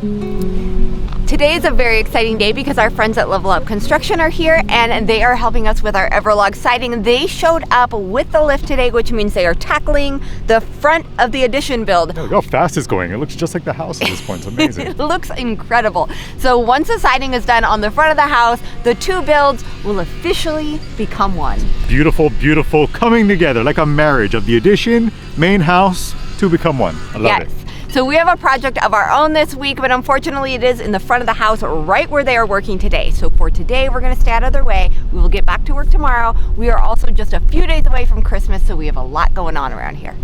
Today is a very exciting day because our friends at Level Up Construction are here and they are helping us with our Everlog siding. They showed up with the lift today, which means they are tackling the front of the addition build. Yeah, look how fast it's going. It looks just like the house at this point. It's amazing. It looks incredible. So once the siding is done on the front of the house, the two builds will officially become one. Beautiful, beautiful, coming together like a marriage of the addition, main house to become one. I love it. So we have a project of our own this week, but unfortunately it is in the front of the house right where they are working today. So for today, we're gonna stay out of their way. We will get back to work tomorrow. We are also just a few days away from Christmas, so we have a lot going on around here.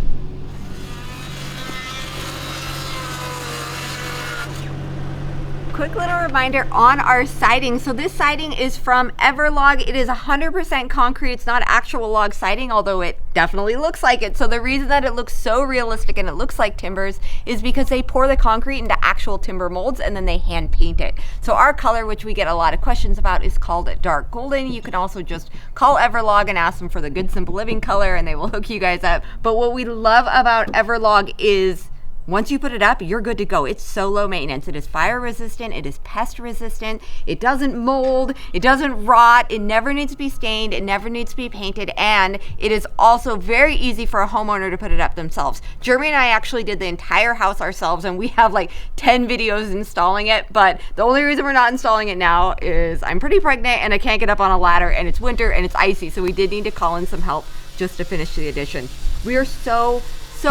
Quick little reminder on our siding. So this siding is from Everlog. It is 100% concrete. It's not actual log siding, although it definitely looks like it. So the reason that it looks so realistic and it looks like timbers is because they pour the concrete into actual timber molds and then they hand paint it. So our color, which we get a lot of questions about, is called dark golden. You can also just call Everlog and ask them for the good simple living color and they will hook you guys up. But what we love about Everlog is once you put it up, you're good to go. It's so low maintenance. It is fire resistant, it is pest resistant, it doesn't mold, it doesn't rot, it never needs to be stained, it never needs to be painted, and it is also very easy for a homeowner to put it up themselves. Jeremy and I actually did the entire house ourselves and we have like 10 videos installing it, but the only reason we're not installing it now is I'm pretty pregnant and I can't get up on a ladder and it's winter and it's icy, so we did need to call in some help just to finish the addition. We are so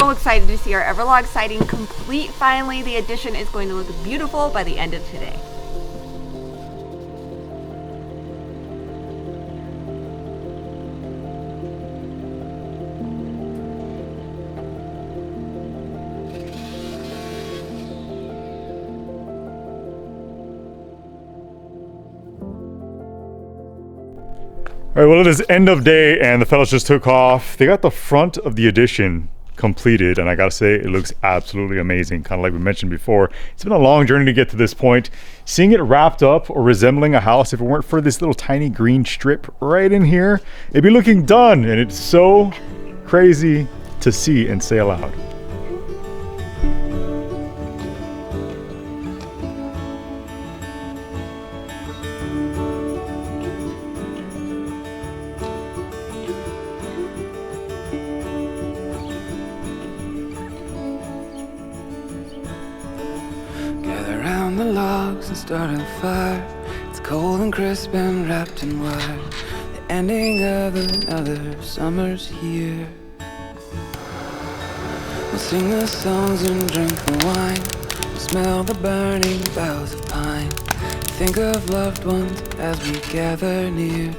excited to see our Everlog siding complete finally. The addition is going to look beautiful by the end of today. All right, well, it is end of day and the fellas just took off. They got the front of the addition completed and I gotta say it looks absolutely amazing. Kind of like we mentioned before, it's been a long journey to get to this point. Seeing it wrapped up or resembling a house, if it weren't for this little tiny green strip right in here, it'd be looking done, and it's so crazy to see and say aloud. The logs and start a fire. It's cold and crisp and wrapped in wire. The ending of another summer's here. We'll sing the songs and drink the wine. We'll smell the burning boughs of pine. Think of loved ones as we gather near.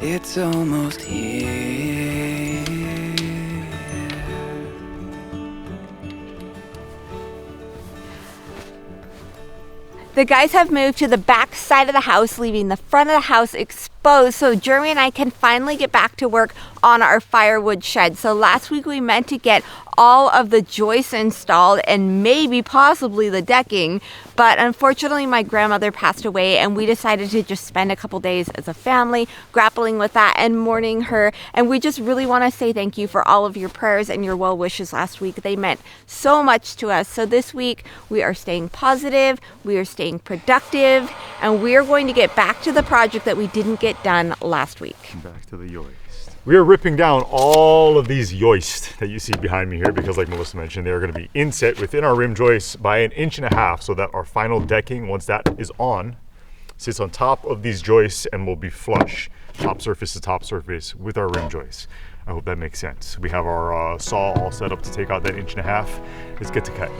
It's almost here. The guys have moved to the back side of the house, leaving the front of the house exposed, so Jeremy and I can finally get back to work on our firewood shed. So last week we meant to get all of the joists installed and maybe possibly the decking, but unfortunately my grandmother passed away and we decided to just spend a couple days as a family grappling with that and mourning her. And we just really want to say thank you for all of your prayers and your well wishes last week. They meant so much to us. So this week we are staying positive, we are staying productive, and we are going to get back to the project that we didn't get done last week. Back to the yoist. We are ripping down all of these yoists that you see behind me here because, like Melissa mentioned, they are going to be inset within our rim joists by 1.5 inches so that our final decking, once that is on, sits on top of these joists and will be flush, top surface to top surface with our rim joists. I hope that makes sense. We have our saw all set up to take out that 1.5 inches. Let's get to cut.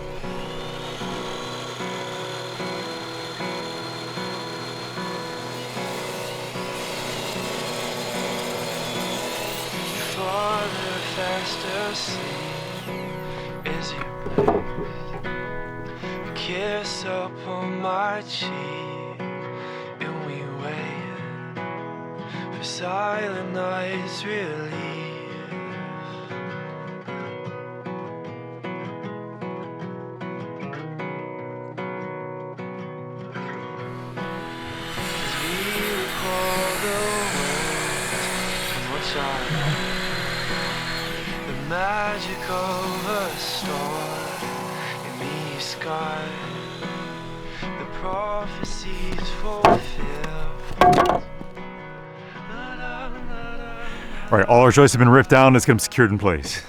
Faster sleep is your breath, a kiss upon my cheek, and we wait for silent night's relief. As we recall the words and watch our magic of a star in the sky. prophecies fulfilled. All right, all our joists have been ripped down. Let's get them secured in place.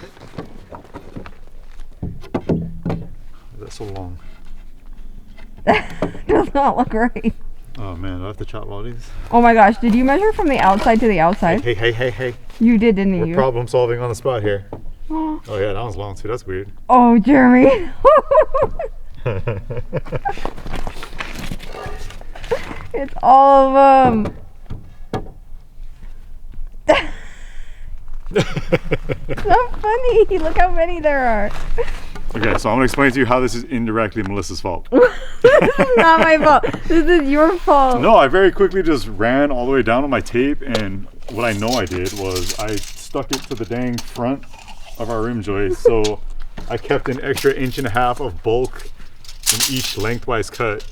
That's so long. Does not look right. Oh man, do I have to chop all these? Oh my gosh, did you measure from the outside to the outside? Hey. You did, didn't We're you? problem solving on the spot here. Oh yeah, that one's long too. That's weird. Oh, Jeremy. It's all of them. So funny. Look how many there are. Okay, so I'm gonna explain to you how this is indirectly Melissa's fault. This is not my fault. This is your fault. No, I very quickly just ran all the way down on my tape, and what I know I did was I stuck it to the dang front of our rim joist, so I kept an extra 1.5 inches of bulk in each lengthwise cut.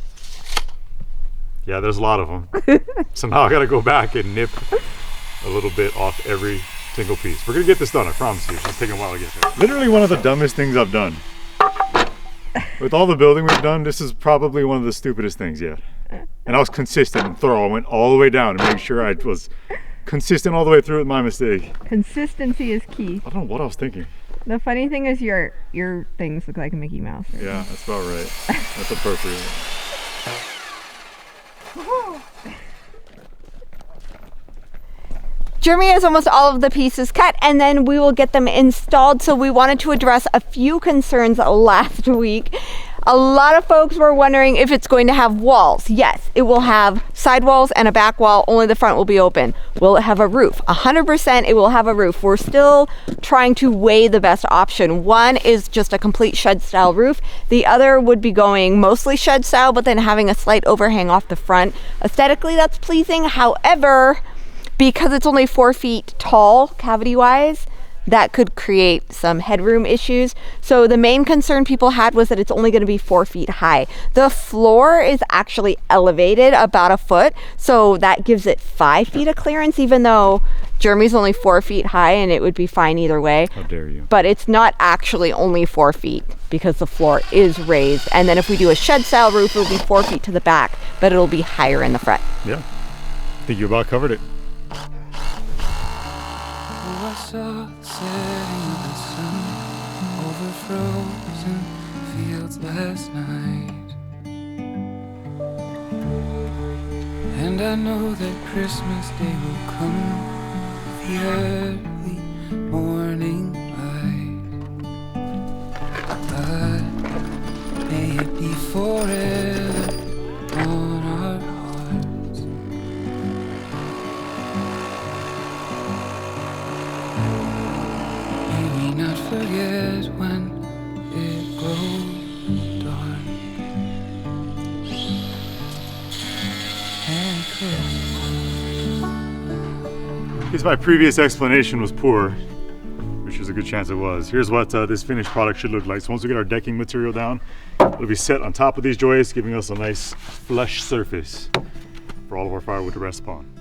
Yeah, there's a lot of them. So now I gotta go back and nip a little bit off every single piece. We're gonna get this done, I promise you. It's taking a while to get there. Literally one of the dumbest things I've done. With all the building we've done, this is probably one of the stupidest things yet. And I was consistent and thorough. I went all the way down to make sure I was consistent all the way through with my mistake. Consistency is key. I don't know what I was thinking. The funny thing is your things look like a Mickey Mouse. Yeah, that's about right. That's appropriate. Jeremy has almost all of the pieces cut, and then we will get them installed. So we wanted to address a few concerns last week. A lot of folks were wondering if it's going to have walls. Yes, it will have side walls and a back wall, only the front will be open. Will it have a roof? 100% it will have a roof. We're still trying to weigh the best option. One is just a complete shed style roof. The other would be going mostly shed style, but then having a slight overhang off the front. Aesthetically, that's pleasing. However, because it's only 4 feet tall, cavity-wise, that could create some headroom issues. So the main concern people had was that it's only going to be 4 feet high. The floor is actually elevated about a foot, so that gives it 5 feet of clearance, even though Jeremy's only 4 feet high and it would be fine either way. How dare you. But it's not actually only 4 feet because the floor is raised. And then if we do a shed style roof, it'll be 4 feet to the back, but it'll be higher in the front. Yeah, I think you about covered it. Oh, I saw the setting of the sun over frozen fields last night, and I know that Christmas Day will come with the early morning light. But may it be forever on our hearts. Not forget when it grows dark. And In case my previous explanation was poor, which is a good chance it was, here's what this finished product should look like. So once we get our decking material down, it'll be set on top of these joists, giving us a nice flush surface for all of our firewood to rest upon.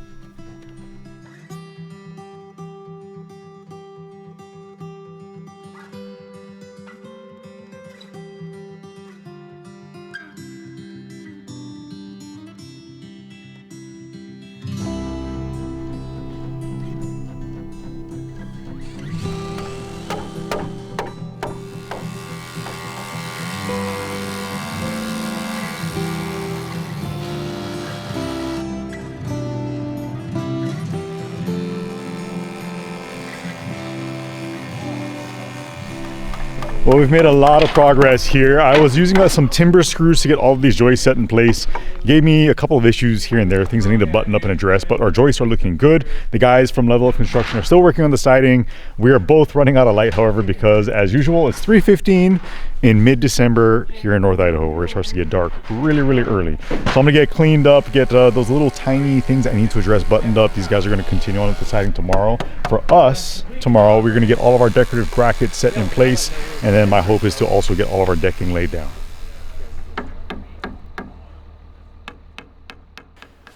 Well, we've made a lot of progress here. I was using some timber screws to get all of these joists set in place. Gave me a couple of issues here and there, things I need to button up and address, but our joists are looking good. The guys from Level Up Construction are still working on the siding. We are both running out of light, however, because as usual, it's 3:15 in mid-December here in North Idaho, where it starts to get dark really, really early. So I'm gonna get cleaned up, get those little tiny things I need to address buttoned up. These guys are gonna continue on with the siding tomorrow. For us, tomorrow, we're gonna get all of our decorative brackets set in place, and then my hope is to also get all of our decking laid down.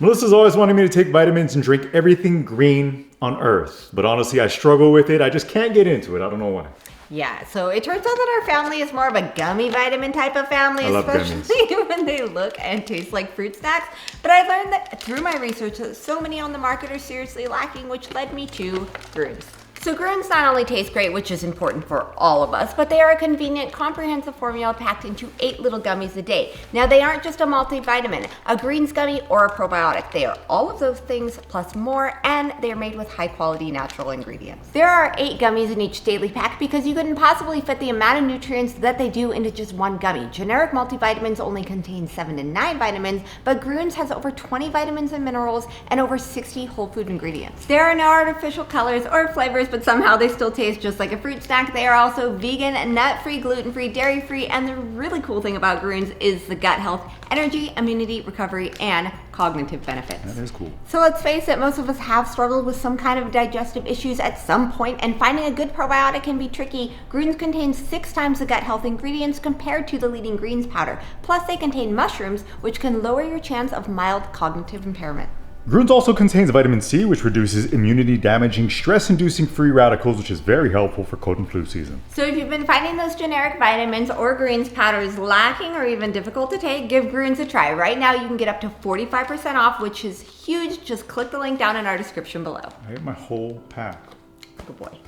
Melissa's always wanted me to take vitamins and drink everything green on Earth, but honestly, I struggle with it. I just can't get into it. I don't know why. Yeah, so it turns out that our family is more of a gummy vitamin type of family, I love especially when they look and taste like fruit snacks. But I learned that through my research that so many on the market are seriously lacking, which led me to Grunes. So Grunes not only taste great, which is important for all of us, but they are a convenient, comprehensive formula packed into 8 little gummies a day. Now they aren't just a multivitamin, a greens gummy, or a probiotic. They are all of those things plus more, and they are made with high quality natural ingredients. There are 8 gummies in each daily pack because you couldn't possibly fit the amount of nutrients that they do into just one gummy. Generic multivitamins only contain 7 to 9 vitamins, but Grunes has over 20 vitamins and minerals and over 60 whole food ingredients. There are no artificial colors or flavors, but somehow they still taste just like a fruit snack. They are also vegan, nut-free, gluten-free, dairy-free, and the really cool thing about Grunes is the gut health, energy, immunity, recovery, and cognitive benefits. That is cool. So let's face it, most of us have struggled with some kind of digestive issues at some point, and finding a good probiotic can be tricky. Grunes contains 6 times the gut health ingredients compared to the leading greens powder. Plus they contain mushrooms, which can lower your chance of mild cognitive impairment. Grunes also contains vitamin C, which reduces immunity-damaging, stress-inducing free radicals, which is very helpful for cold and flu season. So if you've been finding those generic vitamins or greens powders lacking or even difficult to take, give Grunes a try. Right now you can get up to 45% off, which is huge. Just click the link down in our description below. I ate my whole pack. Good boy.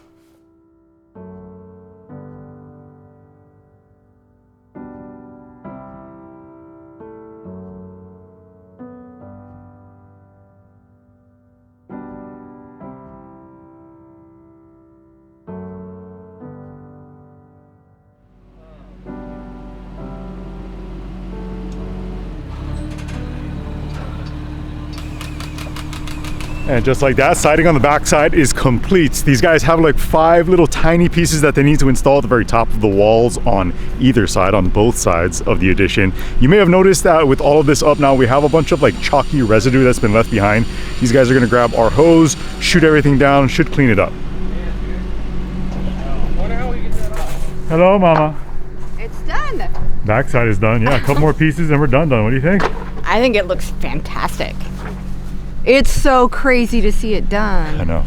And just like that, siding on the backside is complete. These guys have like 5 little tiny pieces that they need to install at the very top of the walls on either side, on both sides of the addition. You may have noticed that with all of this up now, we have a bunch of like chalky residue that's been left behind. These guys are gonna grab our hose, shoot everything down, should clean it up. Hello, Mama. It's done. Backside is done. Yeah, a couple more pieces and we're done. What do you think? I think it looks fantastic. It's so crazy to see it done. I know.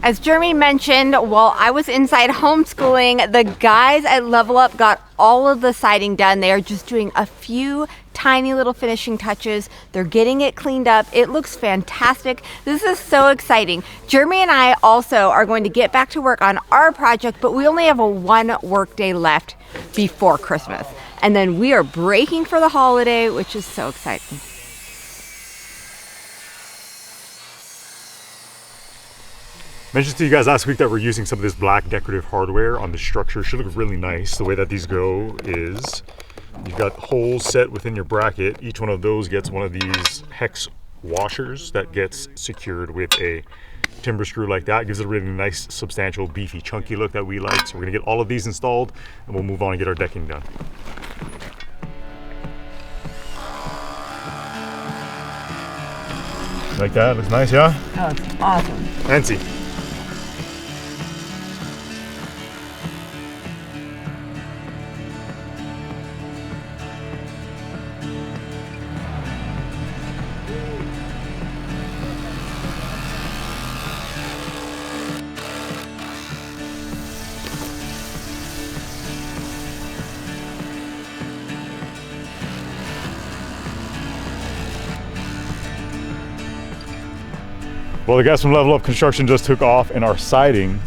As Jeremy mentioned, while I was inside homeschooling, the guys at Level Up got all of the siding done. They are just doing a few tiny little finishing touches. They're getting it cleaned up. It looks fantastic. This is so exciting. Jeremy and I also are going to get back to work on our project, but we only have a 1 work day left before Christmas. And then we are breaking for the holiday, which is so exciting. Mentioned to you guys last week that we're using some of this black decorative hardware on the structure. Should look really nice. The way that these go is you've got holes set within your bracket. Each one of those gets one of these hex washers that gets secured with a timber screw like that. It gives it a really nice, substantial, beefy, chunky look that we like. So we're gonna get all of these installed and we'll move on and get our decking done. Like that? Looks nice, yeah? Oh, it's awesome. Fancy. Well, the guys from Level Up Construction just took off and our siding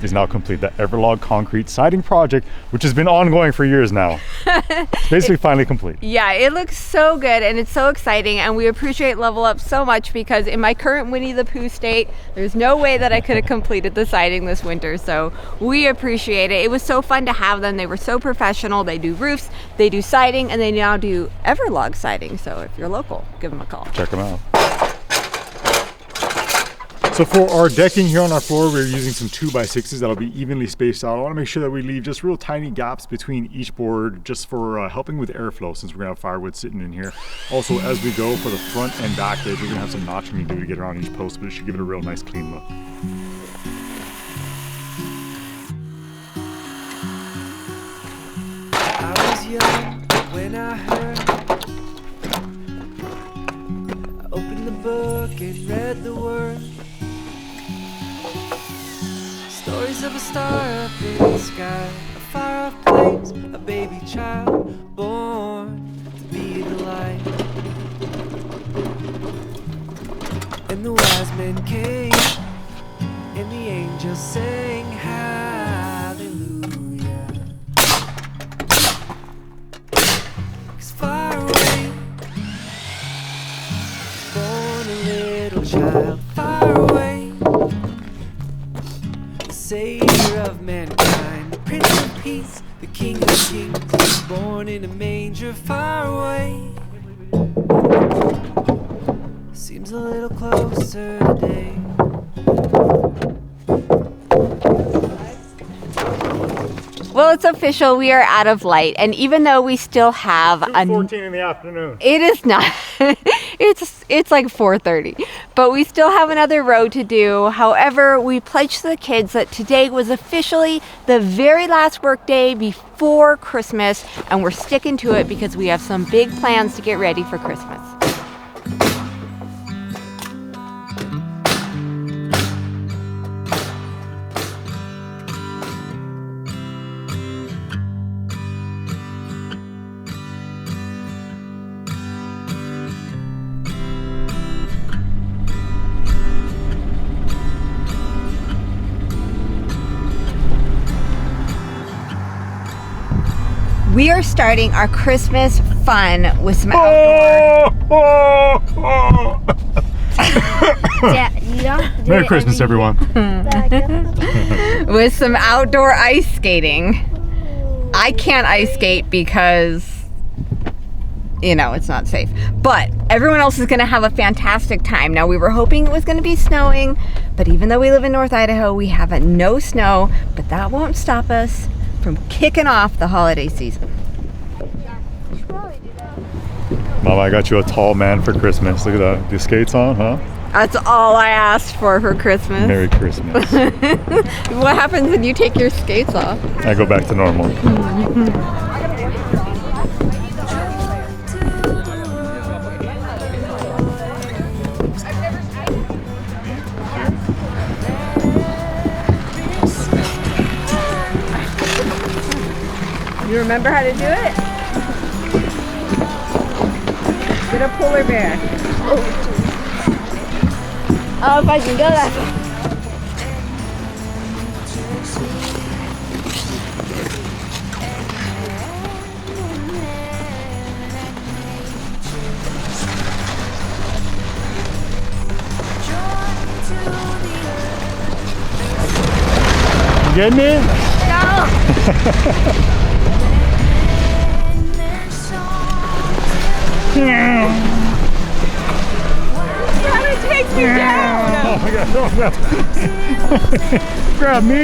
is now complete. That Everlog concrete siding project, which has been ongoing for years now, it's basically finally complete. Yeah, it looks so good and it's so exciting, and we appreciate Level Up so much because in my current Winnie the Pooh state, there's no way that I could have completed the siding this winter, so we appreciate it. It was so fun to have them. They were so professional. They do roofs, they do siding, and they now do Everlog siding, so if you're local, give them a call. Check them out. So for our decking here on our floor, we're using some 2x6s that'll be evenly spaced out. I want to make sure that we leave just real tiny gaps between each board just for helping with airflow, since we're going to have firewood sitting in here. Also, as we go for the front and back edge, we're going to have some notching we do to get around each post, but it should give it a real nice clean look. I was young when I heard. I opened opened the book and read the word. Stories of a star up in the sky, a far-off place, a baby child born to be the light. And the wise men came, and the angels sang hallelujah. 'Cause far away, born a little child, far away, the Savior of mankind, the Prince of Peace, the King of Kings, born in a manger, far away. Seems a little closer today. Well, it's official. We are out of light, and even though we still have 2:14 in the afternoon. it is not. It's like 4:30, but we still have another row to do. However, we pledged to the kids that today was officially the very last work day before Christmas, and we're sticking to it because we have some big plans to get ready for Christmas. We are starting our Christmas fun with some outdoor. Merry Christmas, everyone. With some outdoor ice skating. I can't ice skate because, you know, it's not safe. But everyone else is going to have a fantastic time. Now, we were hoping it was going to be snowing, but even though we live in North Idaho, we have no snow, but that won't stop us from kicking off the holiday season. Mama, I got you a tall man for Christmas. Look at that. The skates on, huh? That's all I asked for Christmas. Merry Christmas. What happens when you take your skates off? I go back to normal. You remember how to do it? Get a polar bear. Oh, if I can go that way. You getting it? No. Trying to take me down. Oh my God! Oh no! Grab me!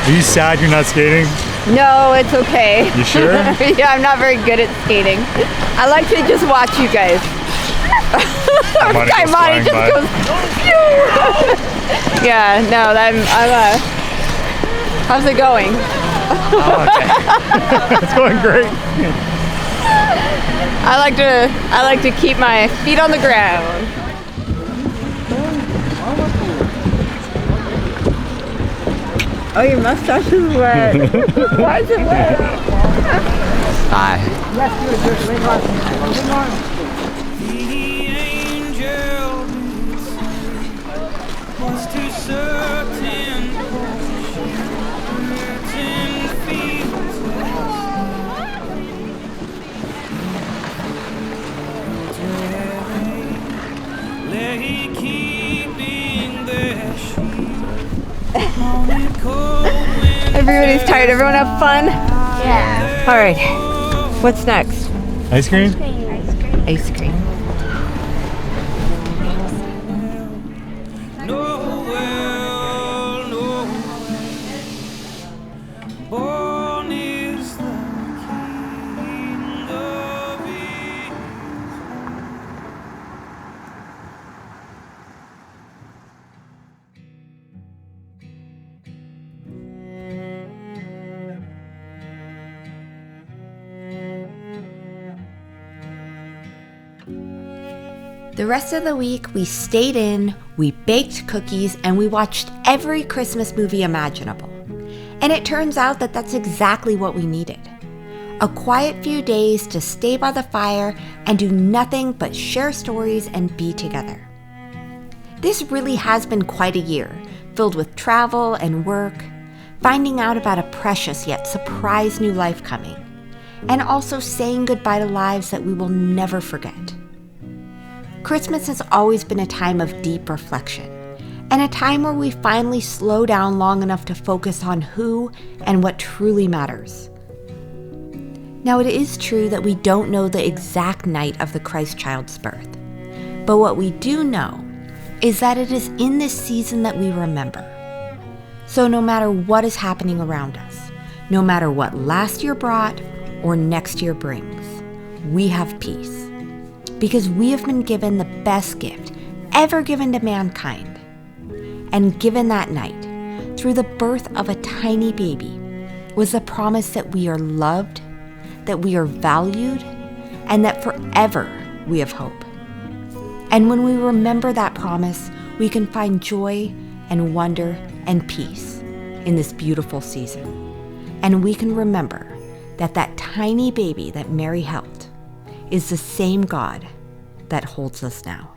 Are you sad you're not skating? No, it's okay. You sure? Yeah, I'm not very good at skating. I like to just watch you guys. Imani just goes. Yeah, no, how's it going? Oh, okay. It's going great. I like to keep my feet on the ground. Oh, your mustache is wet. Why is it wet? Hi. Everybody's tired. Everyone have fun? Yeah. All right. What's next? Ice cream? Ice cream. The rest of the week, we stayed in, we baked cookies, and we watched every Christmas movie imaginable. And it turns out that that's exactly what we needed. A quiet few days to stay by the fire and do nothing but share stories and be together. This really has been quite a year, filled with travel and work, finding out about a precious yet surprise new life coming, and also saying goodbye to lives that we will never forget. Christmas has always been a time of deep reflection, and a time where we finally slow down long enough to focus on who and what truly matters. Now, it is true that we don't know the exact night of the Christ child's birth, but what we do know is that it is in this season that we remember. So no matter what is happening around us, no matter what last year brought or next year brings, we have peace. Because we have been given the best gift ever given to mankind. And given that night, through the birth of a tiny baby, was the promise that we are loved, that we are valued, and that forever we have hope. And when we remember that promise, we can find joy and wonder and peace in this beautiful season. And we can remember that that tiny baby that Mary held is the same God that holds us now.